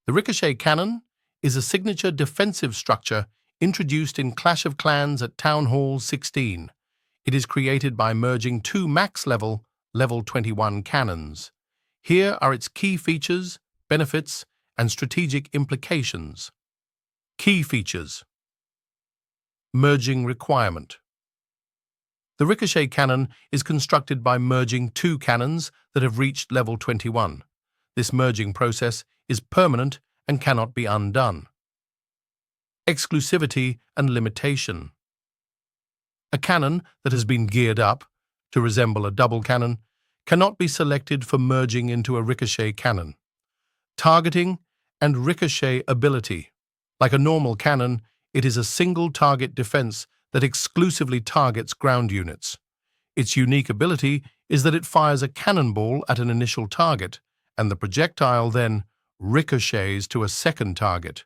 The Ricochet Cannon is a signature defensive structure introduced in Clash of Clans at Town Hall 16. It is created by merging two max-level, level 21 cannons. Here are its key features, benefits, and strategic implications. Key features. Merging requirement. The Ricochet Cannon is constructed by merging two cannons that have reached level 21. This merging process is permanent and cannot be undone. Exclusivity and limitation. A cannon that has been geared up to resemble a double cannon cannot be selected for merging into a Ricochet Cannon. Targeting and ricochet ability. Like a normal cannon, it is a single-target defense that exclusively targets ground units. Its unique ability is that it fires a cannonball at an initial target, and the projectile then ricochets to a second target.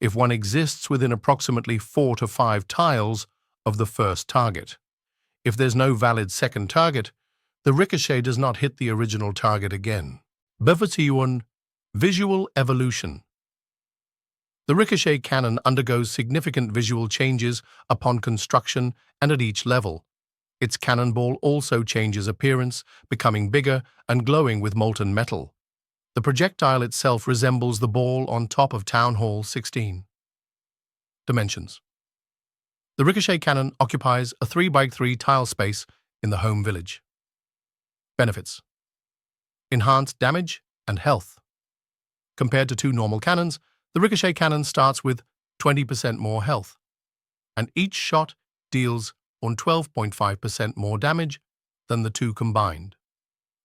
If one exists within approximately 4 to 5 tiles of the first target. If there's no valid second target, the ricochet does not hit the original target again. Visual evolution. The Ricochet Cannon undergoes significant visual changes upon construction and at each level. Its cannonball also changes appearance, becoming bigger and glowing with molten metal. The projectile itself resembles the ball on top of Town Hall 16. Dimensions. The Ricochet Cannon occupies a 3x3 tile space in the home village. Benefits. Enhanced damage and health. Compared to two normal cannons, the Ricochet Cannon starts with 20% more health, and each shot deals on 12.5% more damage than the two combined.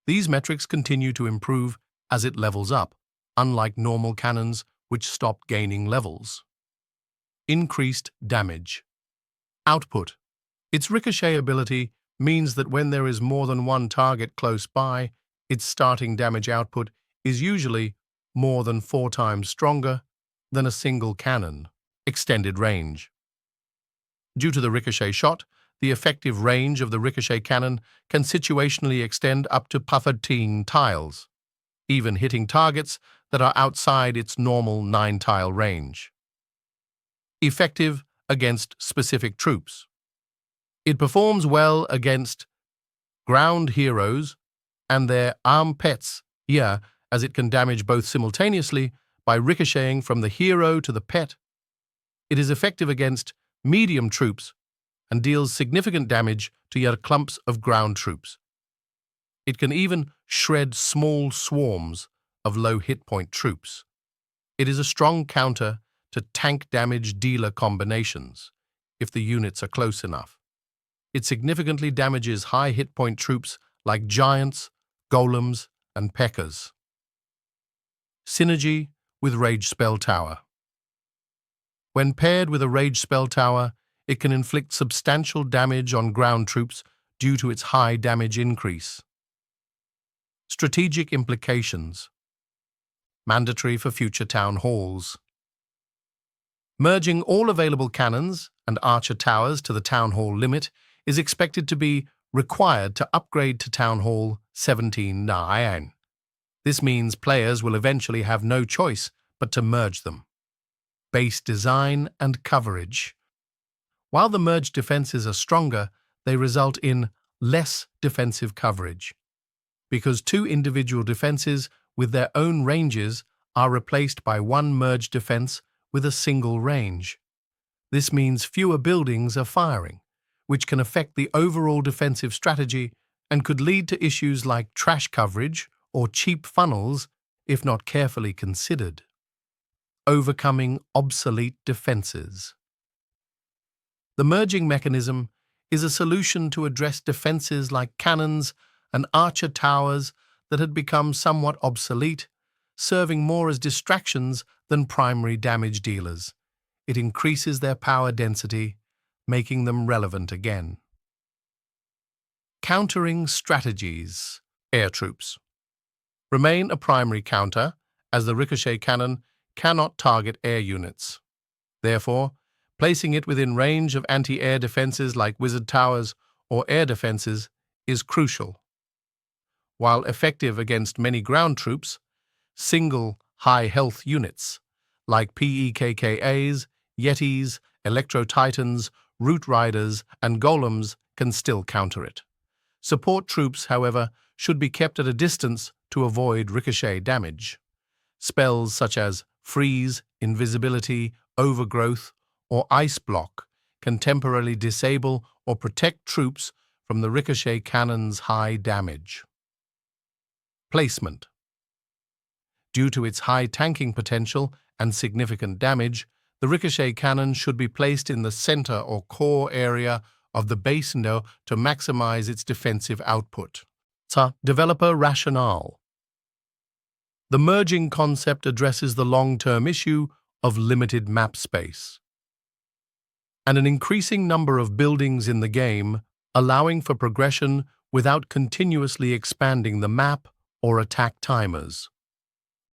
These metrics continue to improve as it levels up, unlike normal cannons which stop gaining levels. Increased damage. Output. Its ricochet ability means that when there is more than one target close by, its starting damage output is usually more than 4 times stronger than a single cannon. Extended range. Due to the ricochet shot, the effective range of the Ricochet Cannon can situationally extend up to 15 tiles, even hitting targets that are outside its normal 9-tile range. Effective against specific troops. It performs well against ground heroes and their arm pets, as it can damage both simultaneously by ricocheting from the hero to the pet. It is effective against medium troops and deals significant damage to yet clumps of ground troops. It can even shred small swarms of low hit point troops. It is a strong counter to tank damage dealer combinations, if the units are close enough. It significantly damages high hit point troops like giants, golems, and P.E.K.K.A.s. Synergy with Rage Spell Tower. When paired with a Rage Spell Tower, it can inflict substantial damage on ground troops due to its high damage increase. Strategic implications. Mandatory for future town halls. Merging all available cannons and archer towers to the town hall limit is expected to be required to upgrade to Town Hall 17. This means players will eventually have no choice but to merge them. Base design and coverage. While the merged defenses are stronger, they result in less defensive coverage, because two individual defenses with their own ranges are replaced by one merged defense with a single range. This means fewer buildings are firing, which can affect the overall defensive strategy and could lead to issues like trash coverage or cheap funnels if not carefully considered. Overcoming obsolete defenses. The merging mechanism is a solution to address defenses like cannons and archer towers that had become somewhat obsolete, serving more as distractions than primary damage dealers. It increases their power density, making them relevant again. Countering strategies. Air troops remain a primary counter, as the Ricochet Cannon cannot target air units. Therefore, placing it within range of anti-air defenses like wizard towers or air defenses is crucial. While effective against many ground troops, single high-health units, like PEKKAs, Yetis, Electro-Titans, Root Riders, and Golems can still counter it. Support troops, however, should be kept at a distance to avoid ricochet damage. Spells such as Freeze, Invisibility, Overgrowth, or Ice Block can temporarily disable or protect troops from the Ricochet Cannon's high damage. Placement. Due to its high tanking potential and significant damage, the Ricochet Cannon should be placed in the center or core area of the base window to maximize its defensive output. Developer rationale. The merging concept addresses the long-term issue of limited map space and an increasing number of buildings in the game, allowing for progression without continuously expanding the map or attack timers.